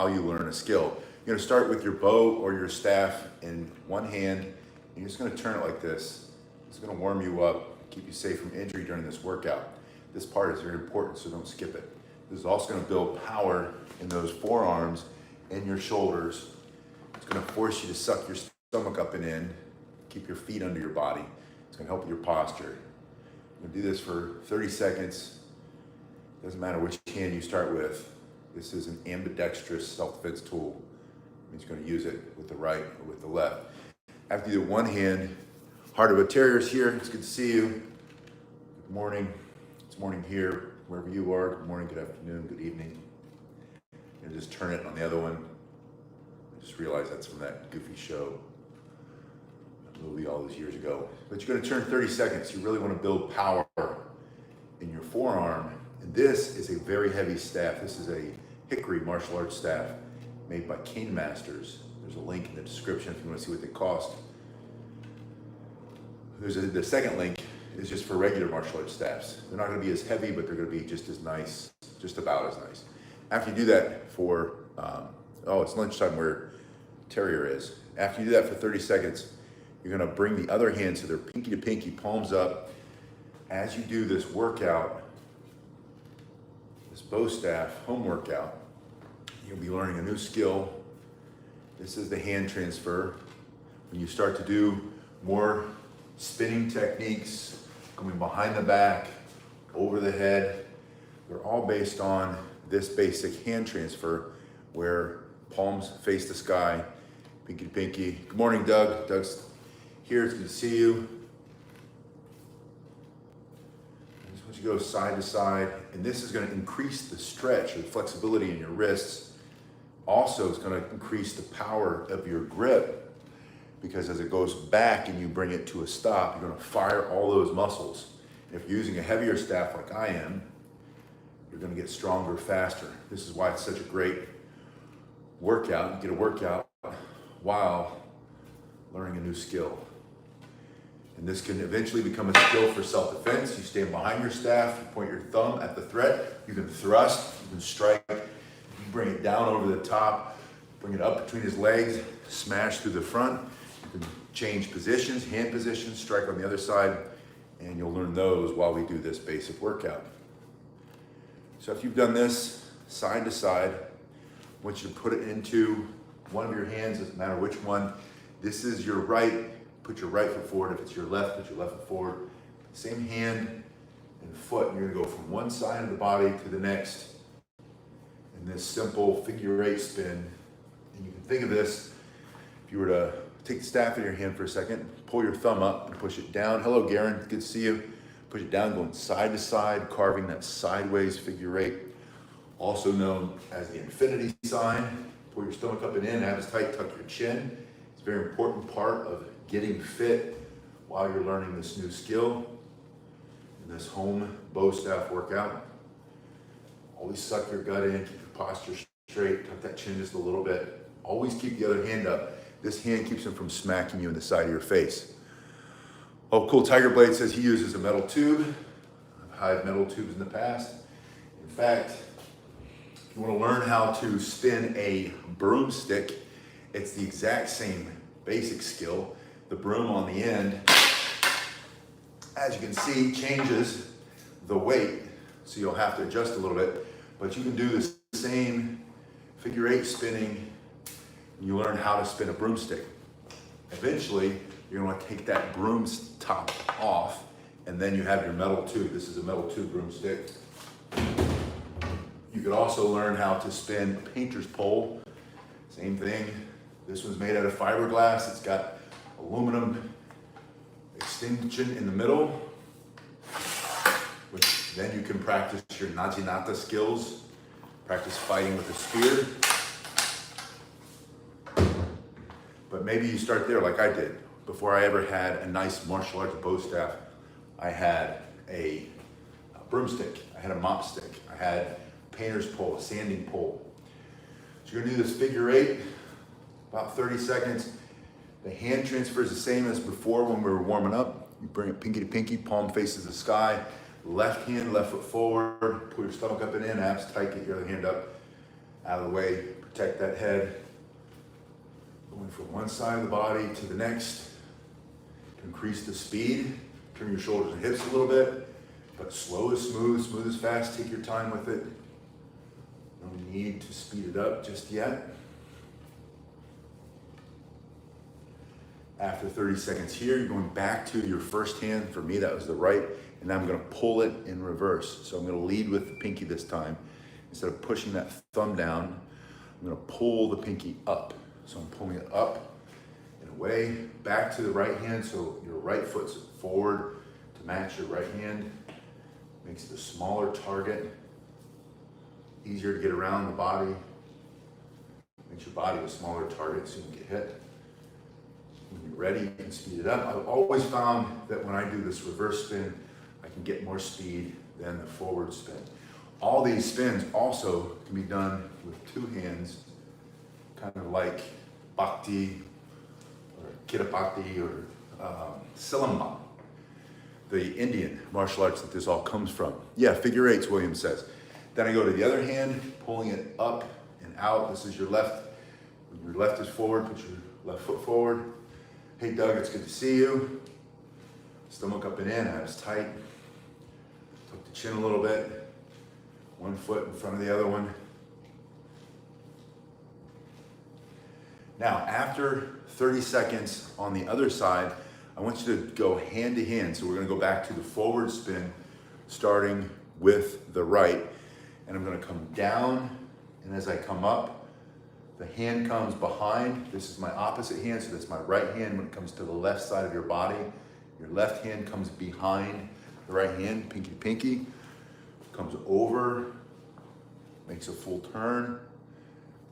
you learn a skill. You're gonna start with your bow or your staff in one hand. And you're just gonna turn it like this. It's gonna warm you up, keep you safe from injury during this workout. This part is very important, so don't skip it. This is also gonna build power in those forearms and your shoulders. It's gonna force you to suck your stomach up and in, keep your feet under your body. It's gonna help with your posture. I'm gonna do this for 30 seconds. Doesn't matter which hand you start with. This is an ambidextrous self-defense tool. It means you're gonna use it with the right or with the left. After you do one hand, Heart of a Terrier is here. It's good to see you. Good morning. It's morning here, wherever you are. Good morning, good afternoon, good evening. And just turn it on the other one. I just realized that's from that Goofy show, a movie all those years ago. But you're gonna turn 30 seconds. You really wanna build power in your forearm. And this is a very heavy staff. This is a hickory martial arts staff made by Cane Masters. There's a link in the description if you wanna see what they cost. The second link is just for regular martial arts staffs. They're not gonna be as heavy, but they're gonna be just as nice, just about as nice. After you do that for, it's lunchtime where Terrier is. After you do that for 30 seconds, you're gonna bring the other hand so they're pinky to pinky, palms up. As you do this workout, this bow staff home workout, you'll be learning a new skill. This is the hand transfer. When you start to do more spinning techniques, coming behind the back, over the head, they're all based on this basic hand transfer where palms face the sky, pinky to pinky. Good morning, Doug. Doug's here, it's good to see you. I just want you to go side to side, and this is gonna increase the stretch or the flexibility in your wrists. Also, it's gonna increase the power of your grip, because as it goes back and you bring it to a stop, you're gonna fire all those muscles. If you're using a heavier staff like I am, you're gonna get stronger faster. This is why it's such a great workout. You get a workout while learning a new skill. And this can eventually become a skill for self-defense. You stand behind your staff, you point your thumb at the threat, you can thrust, you can strike, you bring it down over the top, bring it up between his legs, smash through the front. You can change positions, hand positions, strike on the other side, and you'll learn those while we do this basic workout. So if you've done this side to side, I want you to put it into one of your hands, doesn't matter which one. This is your right, put your right foot forward. If it's your left, put your left foot forward. Same hand and foot, you're gonna go from one side of the body to the next in this simple figure eight spin. And you can think of this, if you were to take the staff in your hand for a second, pull your thumb up and push it down. Hello, Garen, good to see you. Push it down, going side to side, carving that sideways figure eight, also known as the infinity sign. Pull your stomach up and in, abs tight, tuck your chin. It's a very important part of getting fit while you're learning this new skill in this home bow staff workout. Always suck your gut in, keep your posture straight, tuck that chin just a little bit. Always keep the other hand up. This hand keeps him from smacking you in the side of your face. Oh, cool. Tiger Blade says he uses a metal tube. I've had metal tubes in the past. In fact, if you want to learn how to spin a broomstick, it's the exact same basic skill. The broom on the end, as you can see, changes the weight, so you'll have to adjust a little bit, but you can do the same figure eight spinning, and you learn how to spin a broomstick. Eventually, you're gonna take that broom's top off, and then you have your metal tube. This is a metal tube broomstick. You could also learn how to spin a painter's pole. Same thing. This one's made out of fiberglass. It's got aluminum extension in the middle, which then you can practice your Najinata skills, practice fighting with a spear. But maybe you start there like I did. Before I ever had a nice martial arts bow staff, I had a broomstick, I had a mop stick, I had a painter's pole, a sanding pole. So you're gonna do this figure eight, about 30 seconds. The hand transfer is the same as before when we were warming up. You bring it pinky to pinky, palm faces the sky. Left hand, left foot forward, pull your stomach up and in, abs tight, get your other hand up, out of the way. Protect that head. Going from one side of the body to the next. To increase the speed. Turn your shoulders and hips a little bit. But slow is smooth, smooth is fast. Take your time with it. No need to speed it up just yet. After 30 seconds here, you're going back to your first hand. For me, that was the right. And I'm gonna pull it in reverse. So I'm gonna lead with the pinky this time. Instead of pushing that thumb down, I'm gonna pull the pinky up. So I'm pulling it up and away, back to the right hand. So your right foot's forward to match your right hand. Makes it a smaller target. Easier to get around the body. Makes your body a smaller target so you can get hit. When you're ready, you can speed it up. I've always found that when I do this reverse spin, I can get more speed than the forward spin. All these spins also can be done with two hands, kind of like Bhakti or Kirapati or Silambam, the Indian martial arts that this all comes from. Yeah, figure eights, William says. Then I go to the other hand, pulling it up and out. This is your left. When your left is forward, put your left foot forward. Hey Doug, it's good to see you. Stomach up and in, abs tight. Tuck the chin a little bit. One foot in front of the other one. Now, after 30 seconds on the other side, I want you to go hand to hand. So we're gonna go back to the forward spin, starting with the right. And I'm gonna come down, and as I come up, the hand comes behind. This is my opposite hand, so that's my right hand when it comes to the left side of your body. Your left hand comes behind the right hand, pinky to pinky. Comes over, makes a full turn,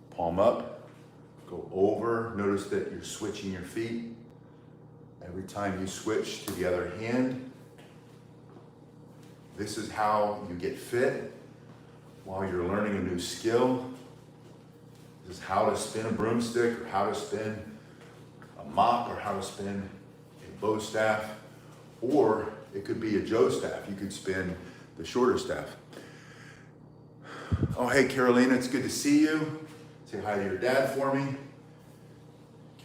palm up, go over. Notice that you're switching your feet. Every time you switch to the other hand, this is how you get fit while you're learning a new skill. This is how to spin a broomstick, or how to spin a mop, or how to spin a bow staff, or it could be a Joe staff. You could spin the shorter staff. Oh, hey, Carolina, it's good to see you. Say hi to your dad for me.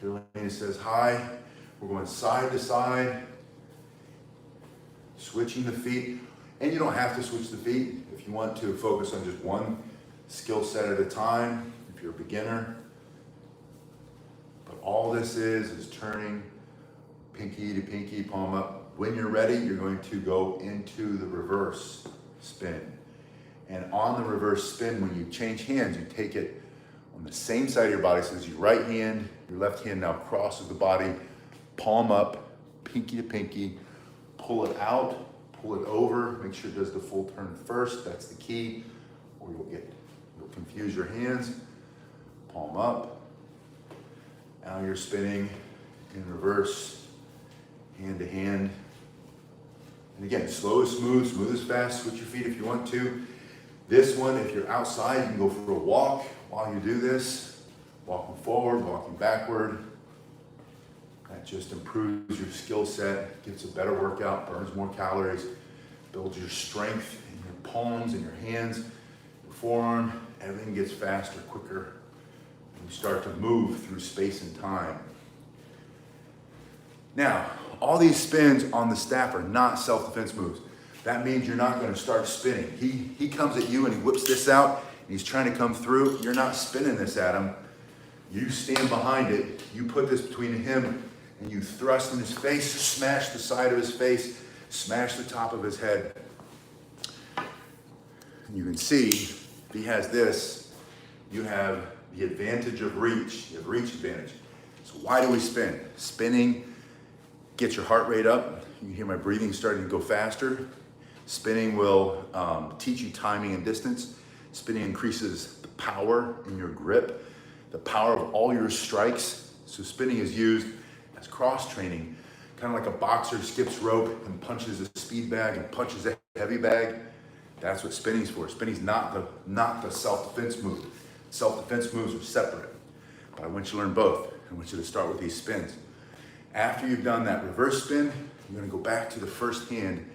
Carolina says hi. We're going side to side, switching the feet. And you don't have to switch the feet if you want to focus on just one skill set at a time. You're a beginner, but all this is turning pinky to pinky, palm up. When you're ready, you're going to go into the reverse spin. And on the reverse spin, when you change hands, you take it on the same side of your body. So as your right hand, your left hand now crosses the body, palm up, pinky to pinky, pull it out, pull it over, make sure it does the full turn first. That's the key, or you'll confuse your hands. Palm up. Now you're spinning in reverse, hand to hand. And again, slow is smooth, smooth is fast. Switch your feet if you want to. This one, if you're outside, you can go for a walk while you do this. Walking forward, walking backward. That just improves your skill set, gets a better workout, burns more calories, builds your strength in your palms and your hands, your forearm. Everything gets faster, quicker. You start to move through space and time. Now, all these spins on the staff are not self-defense moves. That means you're not going to start spinning. He comes at you and he whips this out, and he's trying to come through. You're not spinning this at him. You stand behind it. You put this between him, and you thrust in his face, smash the side of his face, smash the top of his head. And you can see, if he has this, you have the advantage of reach. You have reach advantage. So why do we spin? Spinning gets your heart rate up. You can hear my breathing starting to go faster. Spinning will teach you timing and distance. Spinning increases the power in your grip, the power of all your strikes. So spinning is used as cross training, kind of like a boxer skips rope and punches a speed bag and punches a heavy bag. That's what spinning's for. Spinning's not the self-defense move. Self-defense moves are separate, but I want you to learn both. I want you to start with these spins. After you've done that reverse spin, you're gonna go back to the first hand,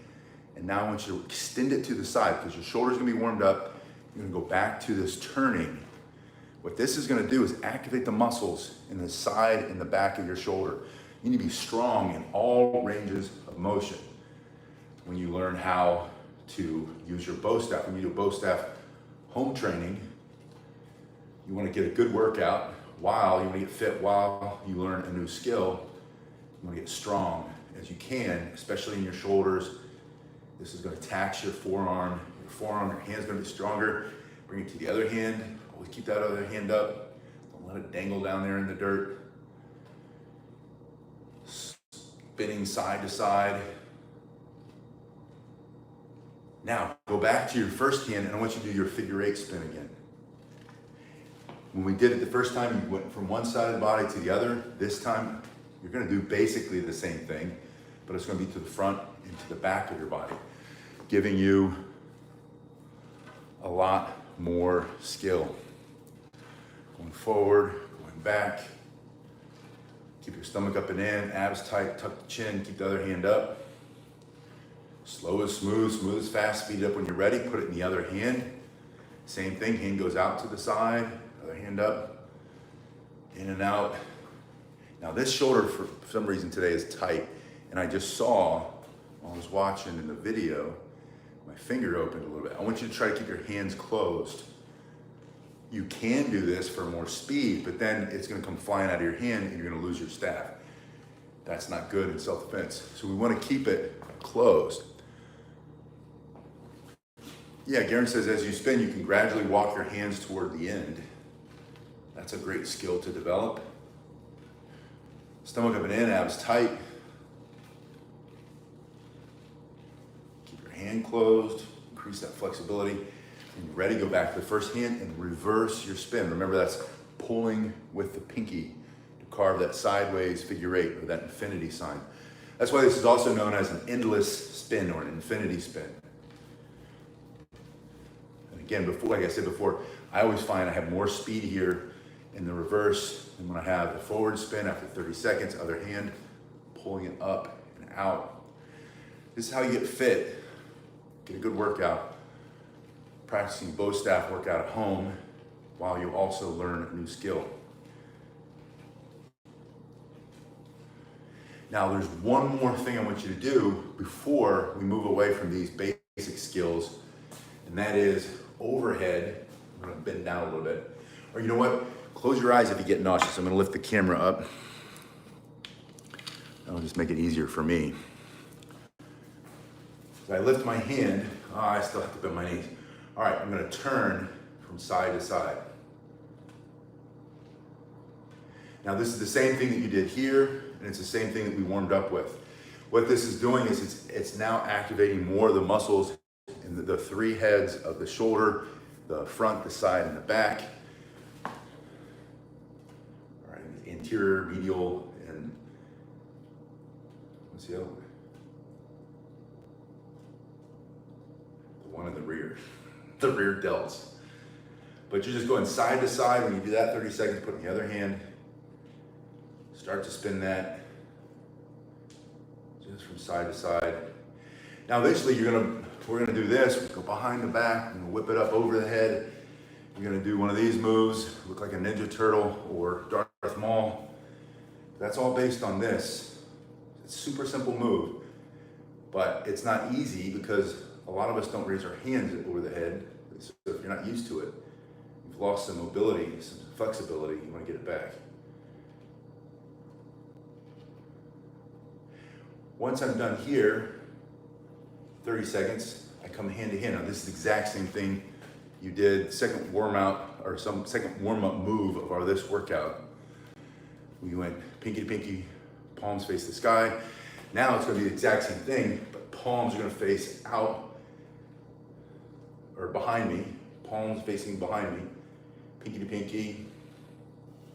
and now I want you to extend it to the side because your shoulder's gonna be warmed up. You're gonna go back to this turning What this is gonna do is activate the muscles in the side and the back of your shoulder. You need to be strong in all ranges of motion. When you learn how to use your bow staff, when you do bow staff home training, you wanna get a good workout while you wanna get fit, while you learn a new skill. You wanna get strong as you can, especially in your shoulders. This is gonna tax your forearm, your hand's gonna be stronger. Bring it to the other hand. Always keep that other hand up. Don't let it dangle down there in the dirt. Spinning side to side. Now, go back to your first hand and I want you to do your figure 8 spin again. When we did it the first time, you went from one side of the body to the other. This time, you're gonna do basically the same thing, but it's gonna be to the front and to the back of your body, giving you a lot more skill. Going forward, going back. Keep your stomach up and in, abs tight, tuck the chin, keep the other hand up. Slow as smooth, smooth as fast, speed it up when you're ready, put it in the other hand. Same thing, hand goes out to the side, other hand up, in and out. Now this shoulder, for some reason today, is tight, and I just saw, while I was watching in the video, my finger opened a little bit. I want you to try to keep your hands closed. You can do this for more speed, but then it's gonna come flying out of your hand and you're gonna lose your staff. That's not good in self-defense. So we wanna keep it closed. Yeah, Garen says as you spin, you can gradually walk your hands toward the end. That's a great skill to develop. Stomach up and in, abs tight. Keep your hand closed, increase that flexibility. When you're ready, go back to the first hand and reverse your spin. Remember, that's pulling with the pinky to carve that sideways figure 8 or that infinity sign. That's why this is also known as an endless spin or an infinity spin. And again, before, like I said before, I always find I have more speed here in the reverse than when I have the forward spin after 30 seconds, other hand, pulling it up and out. This is how you get fit, get a good workout, practicing bow staff workout at home while you also learn a new skill. Now there's one more thing I want you to do before we move away from these basic skills, and that is overhead. I'm gonna bend down a little bit. Or you know what? Close your eyes if you get nauseous. I'm gonna lift the camera up. That'll just make it easier for me. So I lift my hand. Oh, I still have to bend my knees. All right, I'm gonna turn from side to side. Now this is the same thing that you did here, and it's the same thing that we warmed up with. What this is doing is it's now activating more of the muscles in the 3 heads of the shoulder, the front, the side, and the back. All right, anterior, medial, and what's the other one? The one in the rear. The rear delts. But you're just going side to side. When you do that 30 seconds, put it in the other hand. Start to spin that just from side to side. Now eventually we're gonna do this. We go behind the back and whip it up over the head. You're gonna do one of these moves, look like a Ninja Turtle or Darth Maul. That's all based on this. It's a super simple move, but it's not easy because a lot of us don't raise our hands over the head. So if you're not used to it, you've lost some mobility, some flexibility, you want to get it back. Once I'm done here, 30 seconds, I come hand to hand. Now this is the exact same thing you did, second warm out or some second warm up move of this workout. We went pinky to pinky, palms face the sky. Now it's going to be the exact same thing, but palms are going to face out or behind me, palms facing behind me, pinky to pinky,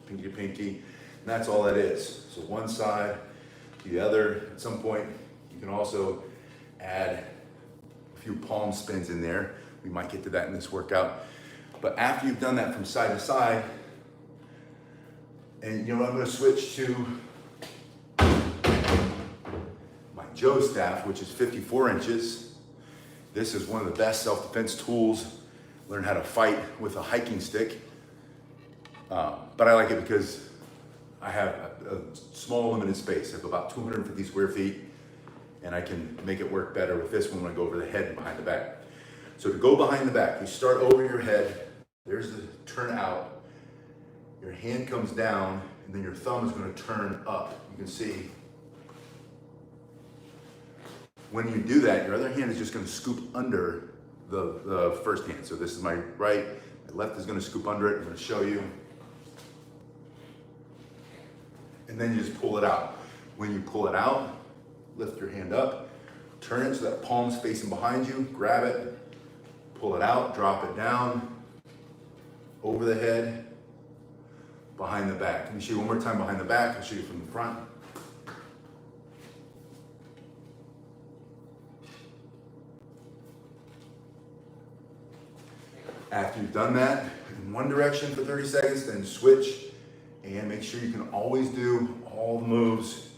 pinky to pinky, and that's all that is. So one side to the other. At some point, you can also add a few palm spins in there. We might get to that in this workout. But after you've done that from side to side, and you know what, I'm gonna switch to my Joe staff, which is 54 inches. This is one of the best self-defense tools. Learn how to fight with a hiking stick. But I like it because I have a small limited space. I have about 250 square feet, and I can make it work better with this one when I go over the head and behind the back. So to go behind the back, you start over your head. There's the turn out. Your hand comes down, and then your thumb is going to turn up. You can see when you do that, your other hand is just going to scoop under the first hand. So this is my right, my left is going to scoop under it. I'm going to show you. And then you just pull it out. When you pull it out, lift your hand up, turn it so that palm's facing behind you, grab it, pull it out, drop it down, over the head, behind the back. Let me show you one more time behind the back. I'll show you from the front. After you've done that in one direction for 30 seconds, then switch and make sure you can always do all the moves,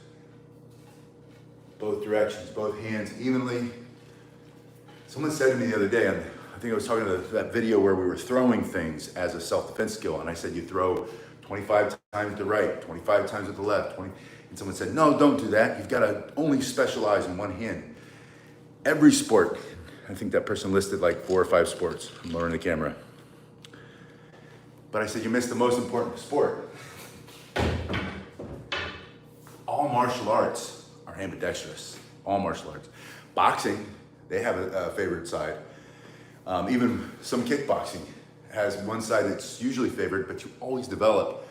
both directions, both hands evenly. Someone said to me the other day, I think I was talking to that video where we were throwing things as a self-defense skill, and I said you throw 25 times to the right, 25 times with the left, 20, and someone said, no, don't do that. You've got to only specialize in one hand. Every sport, I think that person listed like 4 or 5 sports. I'm lowering the camera. But I said, you missed the most important sport. All martial arts are ambidextrous. All martial arts. Boxing, they have a favored side. Even some kickboxing has one side that's usually favored, but you always develop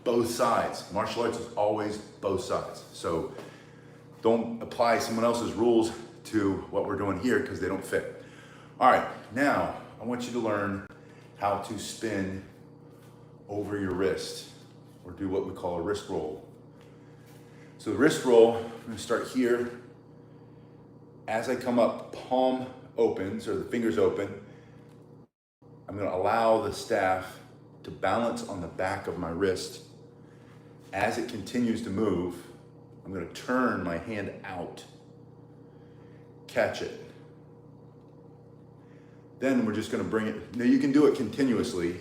both sides. Martial arts is always both sides. So don't apply someone else's rules to what we're doing here because they don't fit. All right, now I want you to learn how to spin over your wrist or do what we call a wrist roll. So the wrist roll, I'm gonna start here. As I come up, palm opens or the fingers open. I'm gonna allow the staff to balance on the back of my wrist. As it continues to move, I'm gonna turn my hand out, catch it. Then we're just gonna bring it, now you can do it continuously.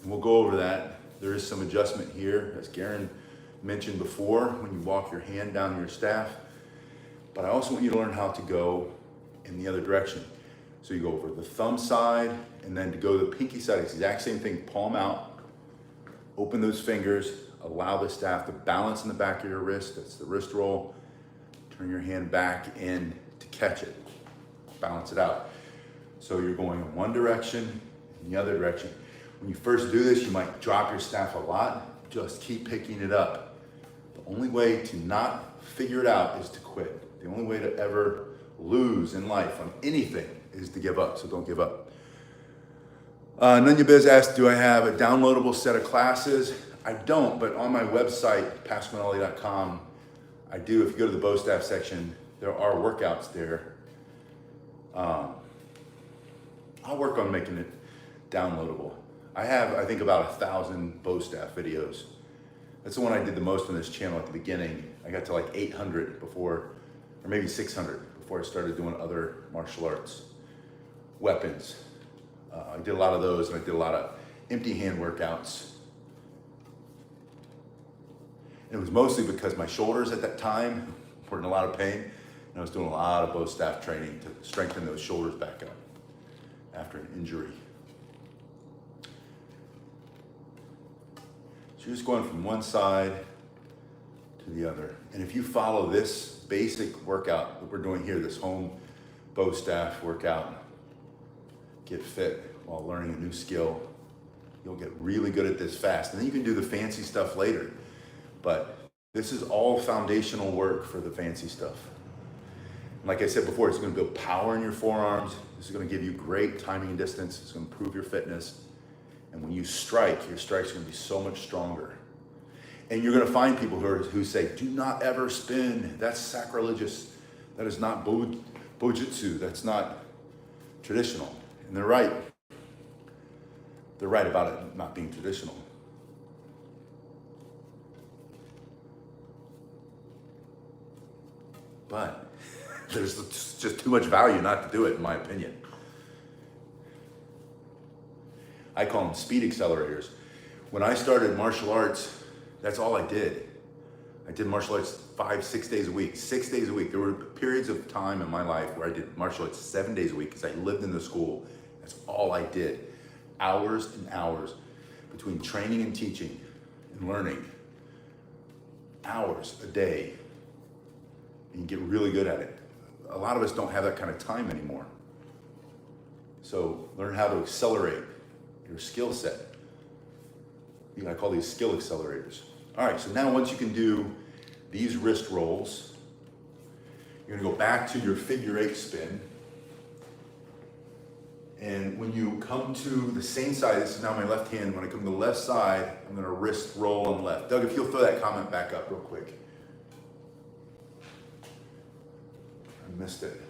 And we'll go over that. There is some adjustment here, as Garen mentioned before, when you walk your hand down your staff. But I also want you to learn how to go in the other direction. So you go over the thumb side, and then to go to the pinky side, it's the exact same thing, palm out, open those fingers, allow the staff to balance in the back of your wrist, that's the wrist roll. Turn your hand back in to catch it, balance it out. So you're going in one direction, in the other direction. When you first do this, you might drop your staff a lot, just keep picking it up. The only way to not figure it out is to quit. The only way to ever lose in life on anything is to give up, so don't give up. Nunya Biz asked, do I have a downloadable set of classes? I don't, but on my website, PasqualeManali.com, I do. If you go to the bow staff section, there are workouts there. I'll work on making it downloadable. I have, I think, about 1,000 bow staff videos. That's the one I did the most on this channel at the beginning. I got to like 800 before, or maybe 600 before I started doing other martial arts weapons. I did a lot of those, and I did a lot of empty hand workouts. And it was mostly because my shoulders at that time were in a lot of pain, and I was doing a lot of bow staff training to strengthen those shoulders back up after an injury. So you're just going from one side to the other. And if you follow this basic workout that we're doing here, this home bow staff workout, get fit while learning a new skill, you'll get really good at this fast. And then you can do the fancy stuff later. But this is all foundational work for the fancy stuff. And like I said before, it's gonna build power in your forearms. This is gonna give you great timing and distance. It's gonna improve your fitness. And when you strike, your strike's gonna be so much stronger. And you're gonna find people who say, do not ever spin. That's sacrilegious. That is not bojutsu. That's not traditional. And they're right. They're right about it not being traditional. But there's just too much value not to do it, in my opinion. I call them speed accelerators. When I started martial arts, that's all I did. I did martial arts 5-6 days a week, 6 days a week. There were periods of time in my life where I did martial arts 7 days a week because I lived in the school. That's all I did. Hours and hours between training and teaching and learning. Hours a day. And you get really good at it. A lot of us don't have that kind of time anymore. So learn how to accelerate your skill set. I call these skill accelerators. All right, so now once you can do these wrist rolls, you're gonna go back to your figure 8 spin. And when you come to the same side, this is now my left hand, when I come to the left side, I'm gonna wrist roll on the left. Doug, if you'll throw that comment back up real quick. I missed it.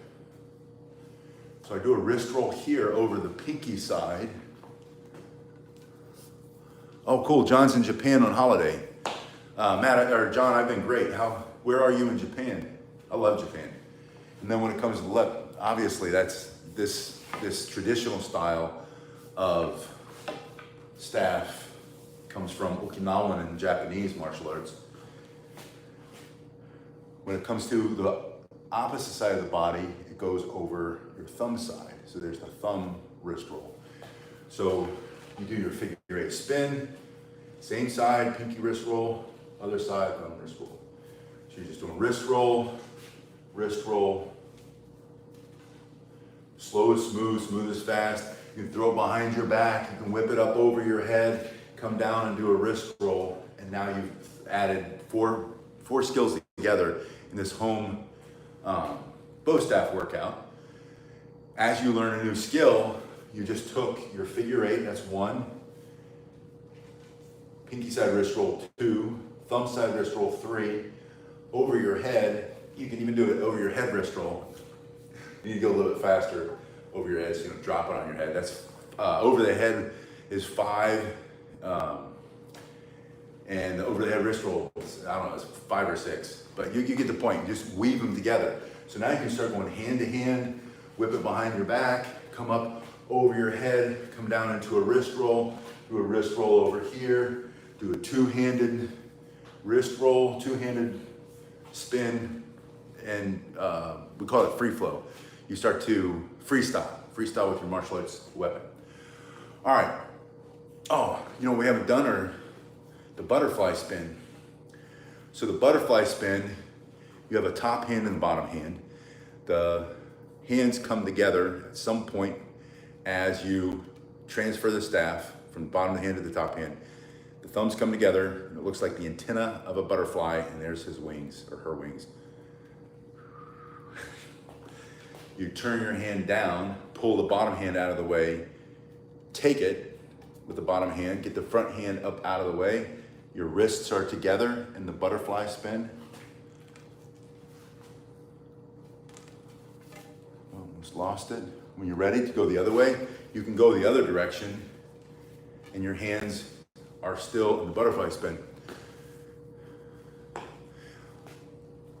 So I do a wrist roll here over the pinky side. Oh, cool, John's in Japan on holiday. Matt, or John, I've been great. Where are you in Japan? I love Japan. And then when it comes to the left, obviously that's this traditional style of staff comes from Okinawan and Japanese martial arts. When it comes to the opposite side of the body, it goes over your thumb side. So there's the thumb wrist roll. So you do your figure 8 spin, same side, pinky wrist roll, other side, thumb wrist roll. So you're just doing wrist roll, slow as smooth as fast. You can throw it behind your back, you can whip it up over your head, come down and do a wrist roll, and now you've added four skills together in this home bow staff workout. As you learn a new skill, you just took your figure 8, that's 1, pinky side wrist roll 2, thumb side wrist roll 3, over your head. You can even do it over your head wrist roll. You need to go a little bit faster over your head, so you don't drop it on your head. That's over the head is 5, and the over the head wrist roll, I don't know, it's 5 or 6, but you get the point. You just weave them together. So now you can start going hand to hand, whip it behind your back, come up over your head, come down into a wrist roll, do a wrist roll over here, do a two-handed wrist roll, two-handed spin, and we call it free flow. You start to freestyle with your martial arts weapon. All right. Oh, you know what we haven't done are the butterfly spin. So the butterfly spin, you have a top hand and a bottom hand. The hands come together at some point as you transfer the staff from the bottom of the hand to the top hand. The thumbs come together, and it looks like the antenna of a butterfly, and there's his wings, or her wings. You turn your hand down, pull the bottom hand out of the way, take it with the bottom hand, get the front hand up out of the way. Your wrists are together in the butterfly spin. Almost lost it. When you're ready to go the other way, you can go the other direction, and your hands are still in the butterfly spin.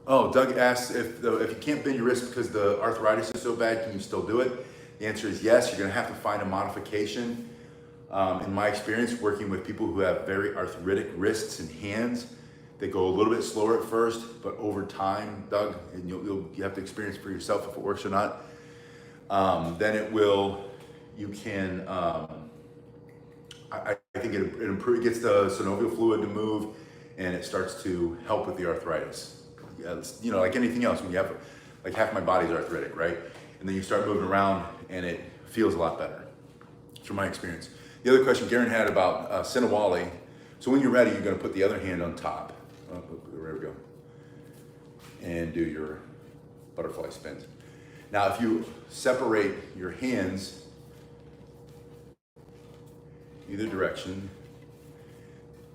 Oh, Doug asks if you can't bend your wrist because the arthritis is so bad, can you still do it? The answer is yes. You're going to have to find a modification. In my experience, working with people who have very arthritic wrists and hands, they go a little bit slower at first, but over time, Doug, and you have to experience for yourself if it works or not. Then it will. You can. I think it improves, gets the synovial fluid to move, and it starts to help with the arthritis. You know, like anything else, when you have, like half my body's arthritic, right? And then you start moving around and it feels a lot better. It's from my experience. The other question Garen had about Sinawali. So when you're ready, you're gonna put the other hand on top. Oh, there we go. And do your butterfly spins. Now, if you separate your hands either direction,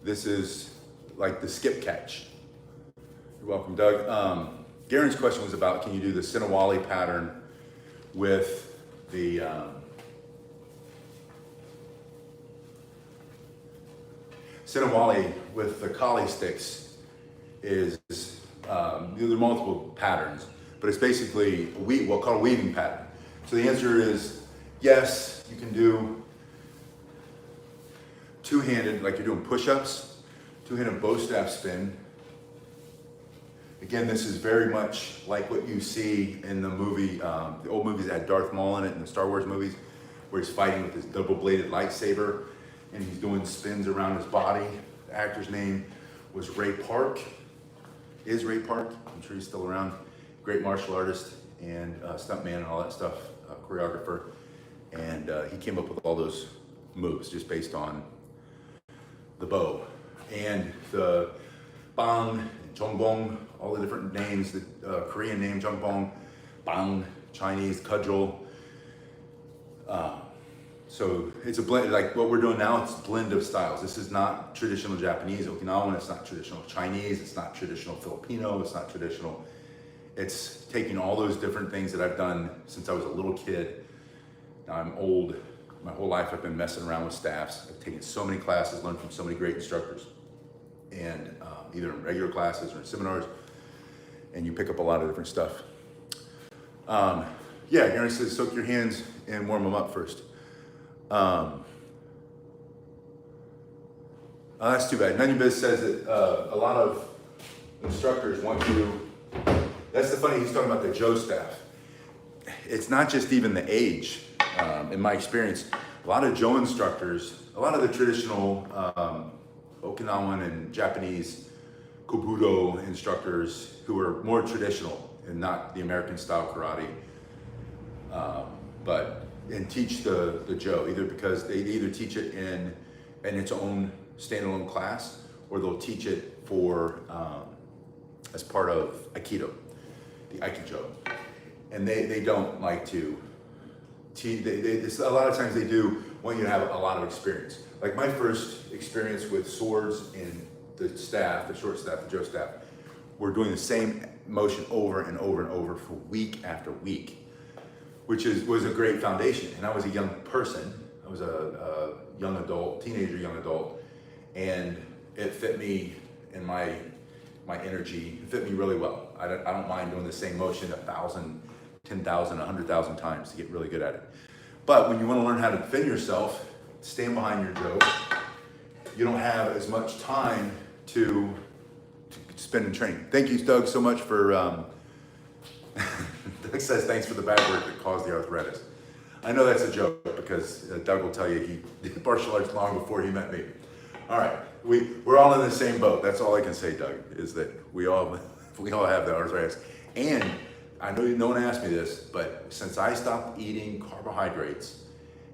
this is like the skip catch. You're welcome, Doug. Garen's question was about, can you do the Sinawali pattern with the Sinawali with the Kali sticks is, there are multiple patterns, but it's basically what's called a weaving pattern. So the answer is yes, you can do two-handed, like you're doing push-ups, two-handed bow staff spin. Again, this is very much like what you see in the movie, the old movies that had Darth Maul in it, in the Star Wars movies, where he's fighting with his double-bladed lightsaber, and he's doing spins around his body. The actor's name was Ray Park, is Ray Park, I'm sure he's still around. Great martial artist and stuntman and all that stuff, choreographer. And he came up with all those moves just based on the bow. And the bang, jongbong, all the different names, the Korean name, jongbong, bang, Chinese, cudgel. So it's a blend, like what we're doing now, it's a blend of styles. This is not traditional Japanese, Okinawan, it's not traditional Chinese, it's not traditional Filipino, it's not traditional. It's taking all those different things that I've done since I was a little kid. Now I'm old, my whole life I've been messing around with staffs. I've taken so many classes, learned from so many great instructors. And either in regular classes or in seminars, and you pick up a lot of different stuff. Yeah, Gary says soak your hands and warm them up first. That's too bad. Nunyabiz says that a lot of instructors want you, that's the funny, he's talking about the Joe staff. It's not just even the age. In my experience, a lot of Joe instructors, a lot of the traditional Okinawan and Japanese Kobudo instructors who are more traditional and not the American style karate, and teach the Joe, either because they either teach it in its own standalone class, or they'll teach it for as part of Aikido, the Aikido. And they don't like to teach, a lot of times they do want you to have a lot of experience. Like my first experience with swords and the staff, the short staff, the Joe staff, we're doing the same motion over and over and over for week after week, which was a great foundation. And I was a young person. I was a young adult, teenager, young adult, and it fit me in my energy. It fit me really well. I don't mind doing the same motion 1,000, 10,000, 100,000 times to get really good at it. But when you want to learn how to defend yourself, stand behind your Joe, you don't have as much time to spend in training. Thank you, Doug, so much for, Doug says thanks for the bad work that caused the arthritis. I know that's a joke because Doug will tell you he did martial arts long before he met me. All right, we're all in the same boat. That's all I can say, Doug, is that we all have the arthritis. And I know no one asked me this, but since I stopped eating carbohydrates,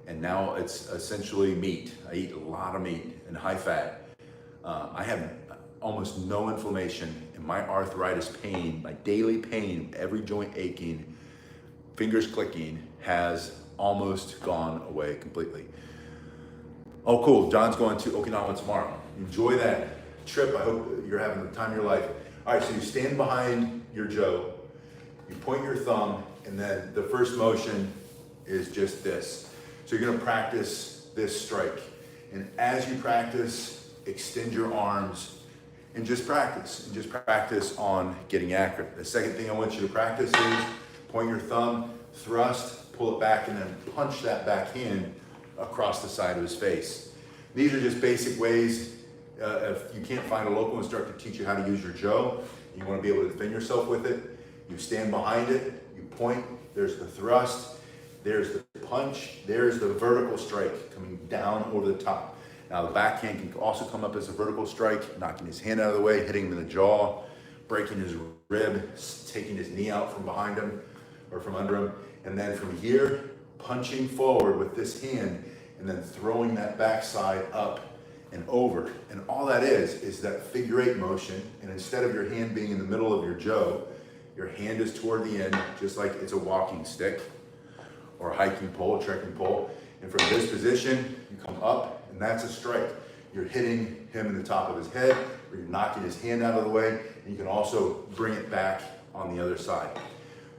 and now it's essentially meat, I eat a lot of meat and high fat, I have almost no inflammation, and my arthritis pain, my daily pain, every joint aching, fingers clicking, has almost gone away completely. Oh, cool. John's going to Okinawa tomorrow. Enjoy that trip. I hope you're having the time of your life. All right, so you stand behind your Joe, you point your thumb, and then the first motion is just this. So you're going to practice this strike. And as you practice, extend your arms and just practice on getting accurate. The second thing I want you to practice is point your thumb, thrust, pull it back, and then punch that backhand across the side of his face. These are just basic ways. If you can't find a local instructor to teach you how to use your Joe, you want to be able to defend yourself with it. You stand behind it, you point, there's the thrust, there's the punch, there's the vertical strike coming down over the top. Now the backhand can also come up as a vertical strike, knocking his hand out of the way, hitting him in the jaw, breaking his rib, taking his knee out from behind him or from under him. And then from here, punching forward with this hand and then throwing that backside up and over. And all that is that figure eight motion. And instead of your hand being in the middle of your Joe, your hand is toward the end, just like it's a walking stick or a hiking pole, a trekking pole. And from this position, you come up, and that's a strike. You're hitting him in the top of his head, or you're knocking his hand out of the way, and you can also bring it back on the other side.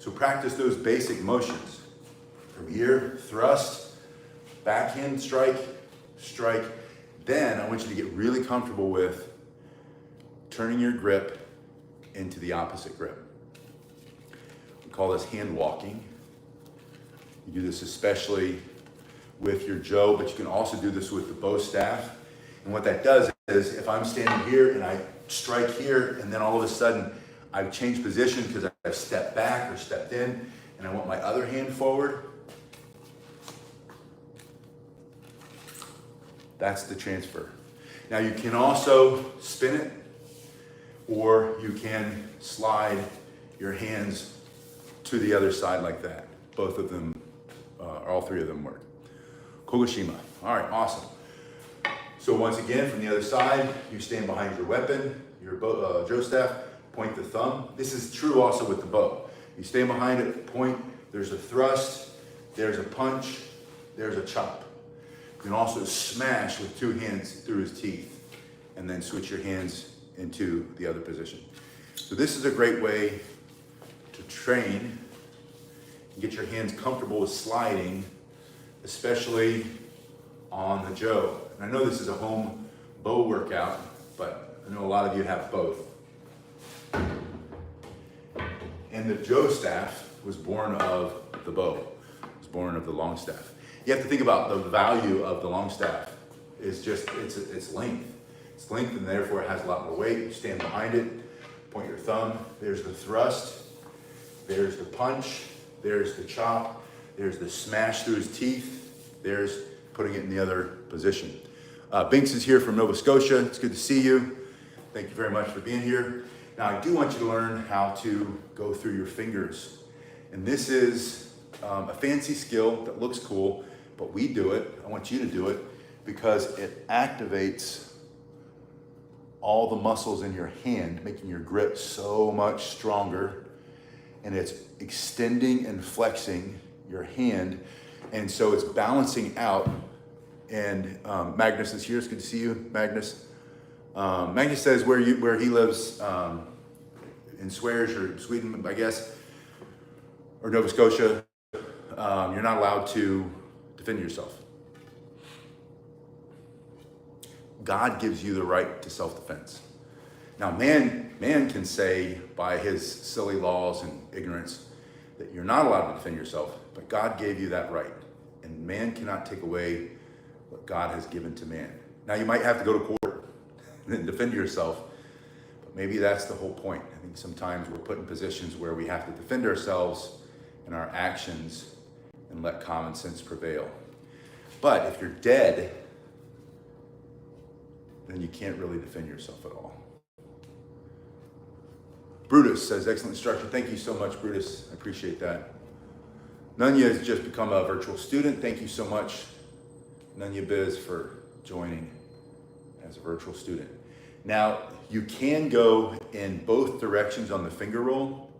So practice those basic motions. From here, thrust, backhand strike, strike. Then I want you to get really comfortable with turning your grip into the opposite grip. We call this hand walking. You do this especially with your Joe, but you can also do this with the bow staff. And what that does is if I'm standing here and I strike here and then all of a sudden I've changed position because I've stepped back or stepped in and I want my other hand forward, that's the transfer. Now you can also spin it, or you can slide your hands to the other side like that. Both of them, all three of them work. Kogoshima. All right, awesome. So once again, from the other side, you stand behind your weapon, your jo staff, point the thumb. This is true also with the bow. You stand behind it, point, there's a thrust, there's a punch, there's a chop. You can also smash with two hands through his teeth and then switch your hands into the other position. So this is a great way to train and get your hands comfortable with sliding, especially on the jo. And I know this is a home bow workout, but I know a lot of you have both. And the jo staff was born of the bow. It was born of the long staff. You have to think about the value of the long staff. It's just, it's length. It's length and therefore it has a lot more weight. You stand behind it, point your thumb. There's the thrust, there's the punch, there's the chop, there's the smash through his teeth, there's putting it in the other position. Binks is here from Nova Scotia. It's good to see you. Thank you very much for being here. Now I do want you to learn how to go through your fingers. And this is a fancy skill that looks cool, but we do it. I want you to do it because it activates all the muscles in your hand, making your grip so much stronger. And it's extending and flexing your hand. And so it's balancing out. And Magnus is here. It's good to see you, Magnus. Magnus says where he lives in Swedish or Sweden, I guess, or Nova Scotia, you're not allowed to defend yourself. God gives you the right to self-defense. Now, man can say by his silly laws and ignorance that you're not allowed to defend yourself, but God gave you that right. And man cannot take away what God has given to man. Now, you might have to go to court and defend yourself, but maybe that's the whole point. I think sometimes we're put in positions where we have to defend ourselves in our actions and let common sense prevail. But if you're dead, then you can't really defend yourself at all. Brutus says, excellent instruction. Thank you so much, Brutus. I appreciate that. Nunya has just become a virtual student. Thank you so much, Nunya Biz, for joining as a virtual student. Now, you can go in both directions on the finger roll.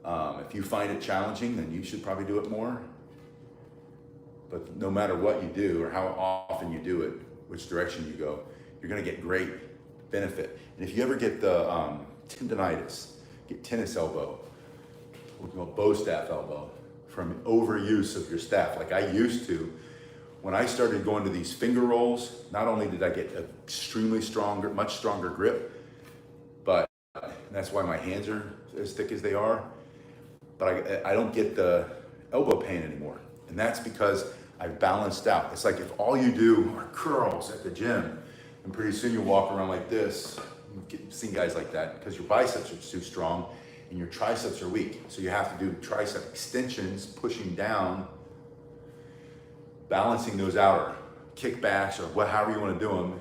If you find it challenging, then you should probably do it more. But no matter what you do or how often you do it, which direction you go, you're going to get great benefit. And if you ever get the tendonitis, get tennis elbow, we call bow staff elbow, from overuse of your staff, like I used to, when I started going to these finger rolls, not only did I get an extremely stronger, much stronger grip, but that's why my hands are as thick as they are, but I don't get the elbow pain anymore. And that's because I've balanced out. It's like if all you do are curls at the gym, and pretty soon you walk around like this. You've seen guys like that because your biceps are too strong and your triceps are weak. So you have to do tricep extensions, pushing down, balancing those out, or kickbacks, or however you want to do them,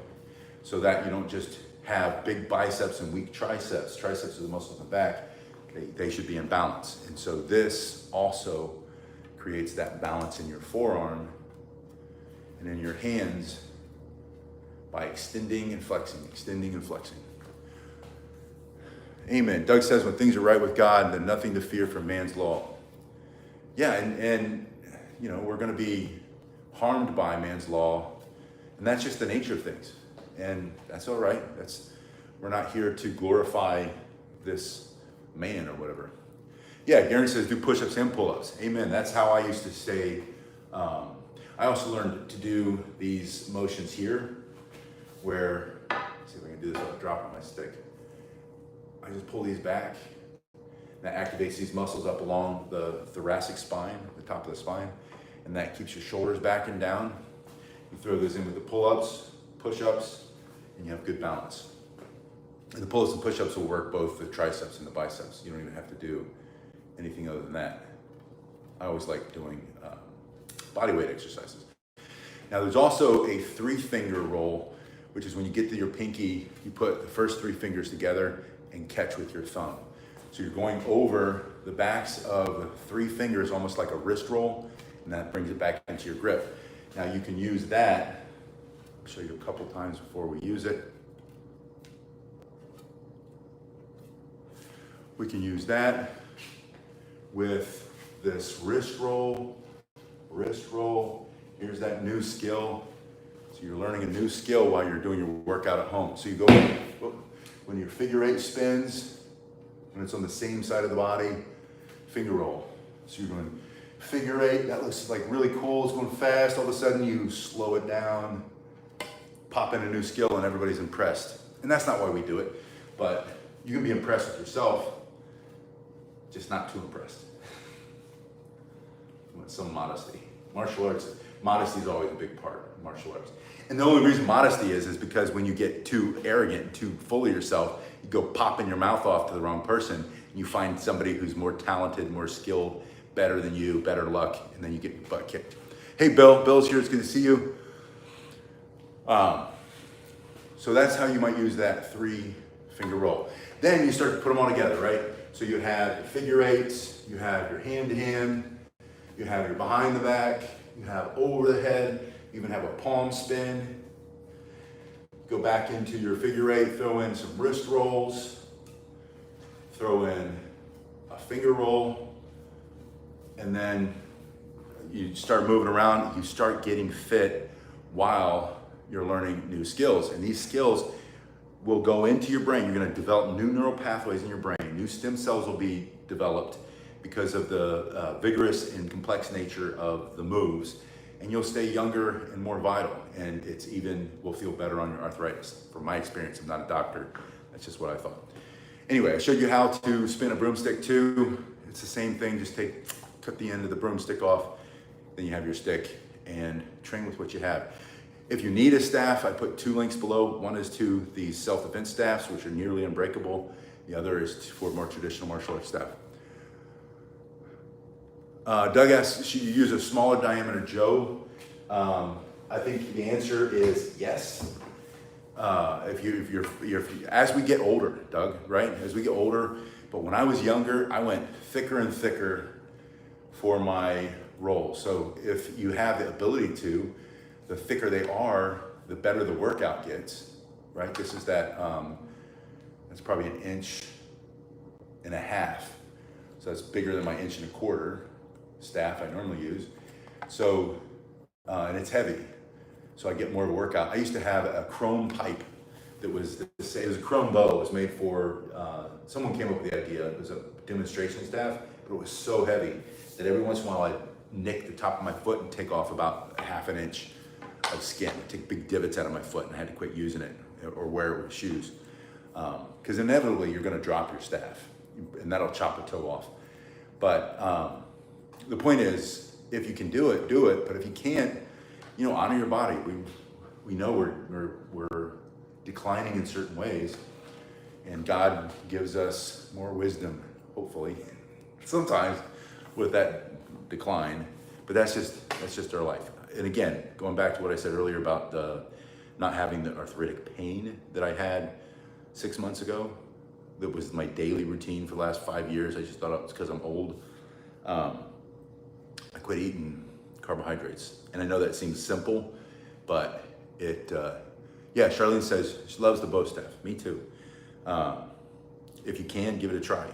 so that you don't just have big biceps and weak triceps. Triceps are the muscles in the back. They should be in balance. And so this also creates that balance in your forearm and in your hands by extending and flexing, extending and flexing. Amen. Doug says, when things are right with God, then nothing to fear from man's law. Yeah, and you know, we're going to be harmed by man's law, and that's just the nature of things. And that's all right. We're not here to glorify this man or whatever. Yeah, Garen says, do push-ups and pull-ups. Amen. That's how I used to stay. I also learned to do these motions here, where, let's see if I can do this without dropping my stick. I just pull these back. That activates these muscles up along the thoracic spine, the top of the spine, and that keeps your shoulders back and down. You throw those in with the pull-ups, push-ups, and you have good balance. And the pull-ups and push-ups will work both the triceps and the biceps. You don't even have to do anything other than that. I always like doing body weight exercises. Now there's also a 3-finger roll, which is when you get to your pinky, you put the first 3 fingers together and catch with your thumb. So you're going over the backs of 3 fingers, almost like a wrist roll, and that brings it back into your grip. Now you can use that. I'll show you a couple times before we use it. We can use that with this wrist roll. Here's that new skill. So you're learning a new skill while you're doing your workout at home. So you go, when your figure 8 spins, when it's on the same side of the body, finger roll. So you're doing figure 8, that looks like really cool, it's going fast, all of a sudden you slow it down, pop in a new skill, and everybody's impressed. And that's not why we do it, but you can be impressed with yourself, just not too impressed. You want some modesty. Martial arts, modesty is always a big part of martial arts. And the only reason modesty is because when you get too arrogant, too full of yourself, you go popping your mouth off to the wrong person, and you find somebody who's more talented, more skilled, better than you, better luck, and then you get your butt kicked. Hey Bill, Bill's here, it's good to see you. So that's how you might use that 3-finger roll. Then you start to put them all together, right? So you have your figure 8s, you have your hand to hand, you have your behind the back, you have over the head, you even have a palm spin. Go back into your figure 8, throw in some wrist rolls, throw in a finger roll, and then you start moving around, you start getting fit while you're learning new skills. And these skills will go into your brain. You're gonna develop new neural pathways in your brain. New stem cells will be developed because of the vigorous and complex nature of the moves. And you'll stay younger and more vital. And it's even, will feel better on your arthritis. From my experience, I'm not a doctor. That's just what I thought. Anyway, I showed you how to spin a broomstick too. It's the same thing, just cut the end of the broomstick off, then you have your stick, and train with what you have. If you need a staff, I put 2 links below. One is to these self-defense staffs, which are nearly unbreakable. The other is for more traditional martial arts staff. Doug asks, should you use a smaller diameter Joe? I think the answer is yes. As we get older, Doug, right? As we get older, but when I was younger, I went thicker and thicker for my roll. So if you have the ability to, the thicker they are, the better the workout gets, right? This is that, that's probably 1.5 inches. So that's bigger than my 1.25 inch staff I normally use. So, and it's heavy. So I get more workout. I used to have a chrome pipe that was, it was a chrome bow. It was made for, someone came up with the idea. It was a demonstration staff, but it was so heavy that every once in a while I'd nick the top of my foot and take off about 1/2 inch of skin. I'd take big divots out of my foot, and I had to quit using it or wear it with shoes. Because inevitably you're gonna drop your staff, and that'll chop a toe off. But the point is, if you can do it, do it. But if you can't, honor your body. We know we're declining in certain ways, and God gives us more wisdom, hopefully, sometimes with that decline. But that's just our life. And again, going back to what I said earlier about not having the arthritic pain that I had 6 months ago, that was my daily routine for the last 5 years. I just thought it was because I'm old. I quit eating carbohydrates. And I know that seems simple, but yeah, Charlene says she loves the bow staff. Me too. If you can, give it a try.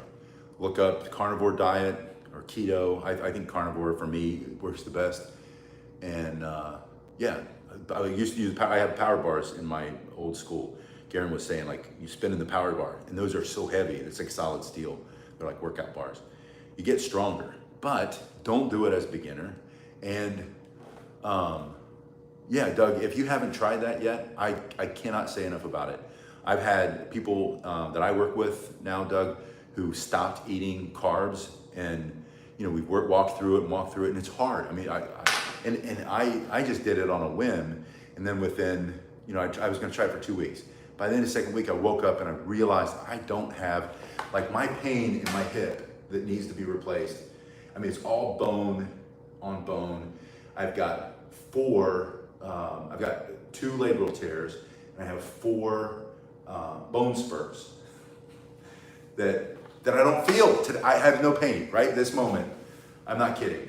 Look up the carnivore diet or keto. I think carnivore for me works the best. And yeah, I used to use, I had power bars in my old school. Garen was saying, like, you spin in the power bar, and those are so heavy, it's like solid steel. They're like workout bars. You get stronger, but don't do it as a beginner. And yeah, Doug, if you haven't tried that yet, I cannot say enough about it. I've had people that I work with now, Doug, who stopped eating carbs, and we've walked through it, and it's hard. I mean, I just did it on a whim, and then within I was going to try it for 2 weeks. By the end of the second week, I woke up and I realized I don't have, like, my pain in my hip that needs to be replaced. I mean, it's all bone on bone. I've got I've got 2 labral tears, and I have 4 bone spurs that I don't feel today. I have no pain right this moment. I'm not kidding.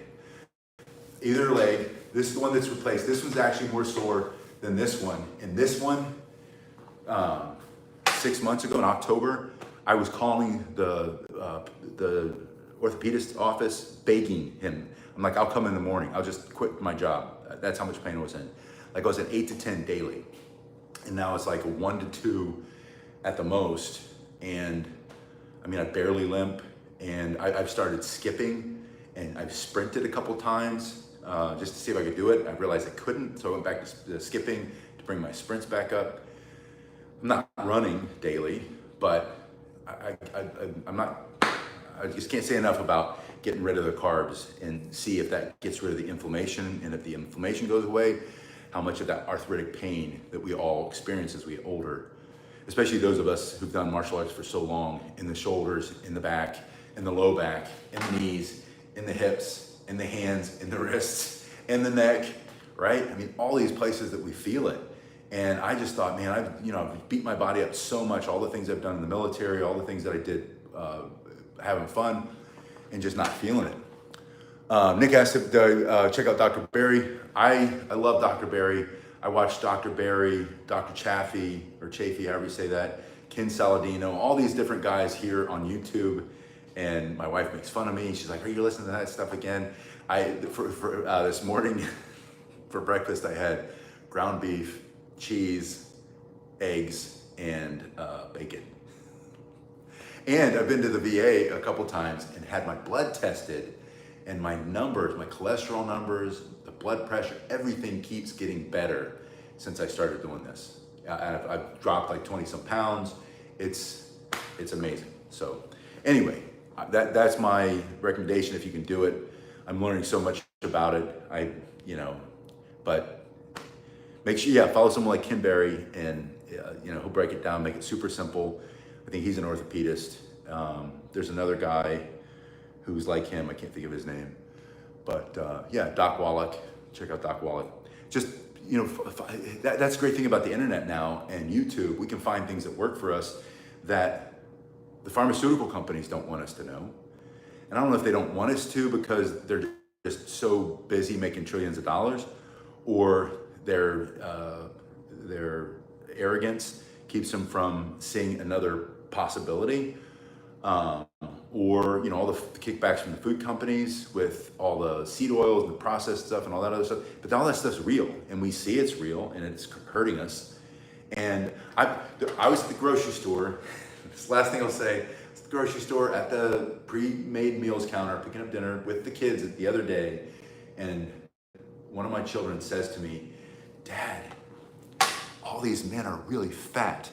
Either leg. This is the one that's replaced. This one's actually more sore than this one. And this one, 6 months ago in October, I was calling the orthopedist office, begging him. I'm like, I'll come in the morning. I'll just quit my job. That's how much pain I was in. Like, I was at 8 to 10 daily. And now it's like a 1 to 2 at the most. And I mean, I barely limp. And I've started skipping, and I've sprinted a couple times just to see if I could do it. I realized I couldn't, so I went back to skipping to bring my sprints back up. I'm not running daily, but I just can't say enough about getting rid of the carbs and see if that gets rid of the inflammation, and if the inflammation goes away, how much of that arthritic pain that we all experience as we get older, especially those of us who've done martial arts for so long, in the shoulders, in the back, in the low back, in the knees, in the hips, in the hands, in the wrists, in the neck, right? I mean, all these places that we feel it. And I just thought, man, I've beat my body up so much, all the things I've done in the military, all the things that I did having fun, and just not feeling it. Nick asked if check out Dr. Berry. I love Dr. Berry. I watched Dr. Berry, Dr. Chaffee, or Chafee, however you say that, Ken Saladino, all these different guys here on YouTube. And my wife makes fun of me. She's like, are you listening to that stuff again? This morning for breakfast, I had ground beef, cheese, eggs, and bacon. And I've been to the VA a couple times and had my blood tested, and my numbers, my cholesterol numbers, the blood pressure, everything keeps getting better since I started doing this. I've dropped like 20 some pounds. It's amazing. So anyway, that's my recommendation if you can do it. I'm learning so much about it. But make sure, follow someone like Ken Berry, and he'll break it down, make it super simple. I think he's an orthopedist. There's another guy who's like him. I can't think of his name, but Doc Wallach. Check out Doc Wallach. Just that's the great thing about the internet now and YouTube. We can find things that work for us that the pharmaceutical companies don't want us to know. And I don't know if they don't want us to because they're just so busy making trillions of dollars, or their arrogance keeps them from seeing another possibility, or all the kickbacks from the food companies with all the seed oils and the processed stuff and all that other stuff. But all that stuff's real, and we see it's real, and it's hurting us. And I was at the grocery store. This last thing I'll say, it's the grocery store at the pre-made meals counter, picking up dinner with the kids the other day, and one of my children says to me, "Dad, all these men are really fat."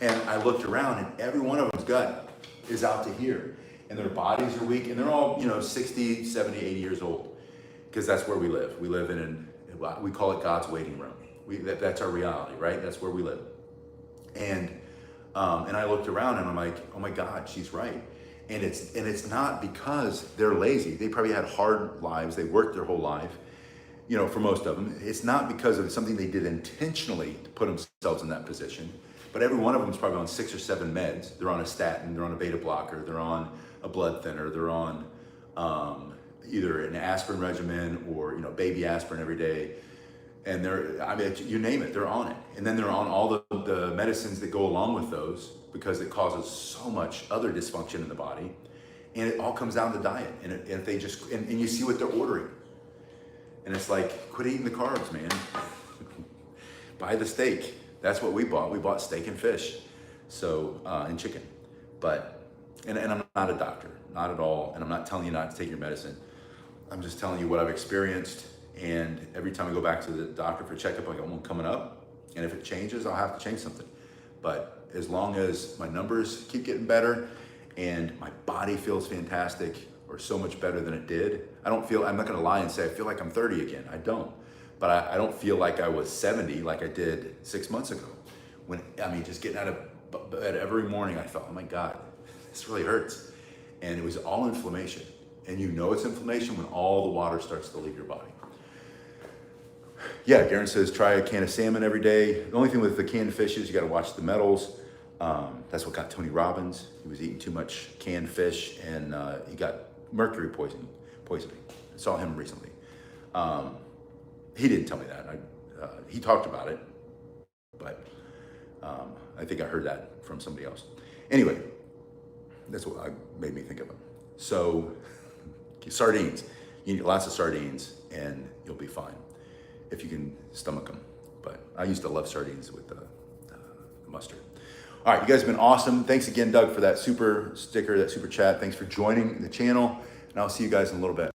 And I looked around, and every one of them's gut is out to here, and their bodies are weak, and they're all 60, 70, 80 years old, because that's where we live. We live we call it God's waiting room. That's our reality, right? That's where we live. And I looked around, and I'm like, oh my God, she's right. And it's not because they're lazy. They probably had hard lives. They worked their whole life, for most of them. It's not because of something they did intentionally to put themselves in that position. But every one of them is probably on 6 or 7 meds. They're on a statin, they're on a beta blocker, they're on a blood thinner, they're on either an aspirin regimen or baby aspirin every day. And you name it, they're on it. And then they're on all the medicines that go along with those, because it causes so much other dysfunction in the body. And it all comes down to diet. And if they just, and you see what they're ordering. And it's like, quit eating the carbs, man. Buy the steak. That's what we bought. We bought steak and fish, and chicken. And I'm not a doctor, not at all. And I'm not telling you not to take your medicine. I'm just telling you what I've experienced. And every time I go back to the doctor for a checkup, I got one coming up. And if it changes, I'll have to change something. But as long as my numbers keep getting better and my body feels fantastic, or so much better than it did, I'm not gonna lie and say I feel like I'm 30 again. I don't. but I don't feel like I was 70 like I did 6 months ago. When, I mean, just getting out of bed every morning, I thought, oh my God, this really hurts. And it was all inflammation. And you know it's inflammation when all the water starts to leave your body. Yeah, Garen says try a can of salmon every day. The only thing with the canned fish is you got to watch the metals. That's what got Tony Robbins. He was eating too much canned fish, and he got mercury poisoning. I saw him recently. He didn't tell me that. He talked about it, but I think I heard that from somebody else. Anyway, that's what made me think of him. So sardines. You need lots of sardines, and you'll be fine if you can stomach them. But I used to love sardines with mustard. All right, you guys have been awesome. Thanks again, Doug, for that super sticker, that super chat. Thanks for joining the channel, and I'll see you guys in a little bit.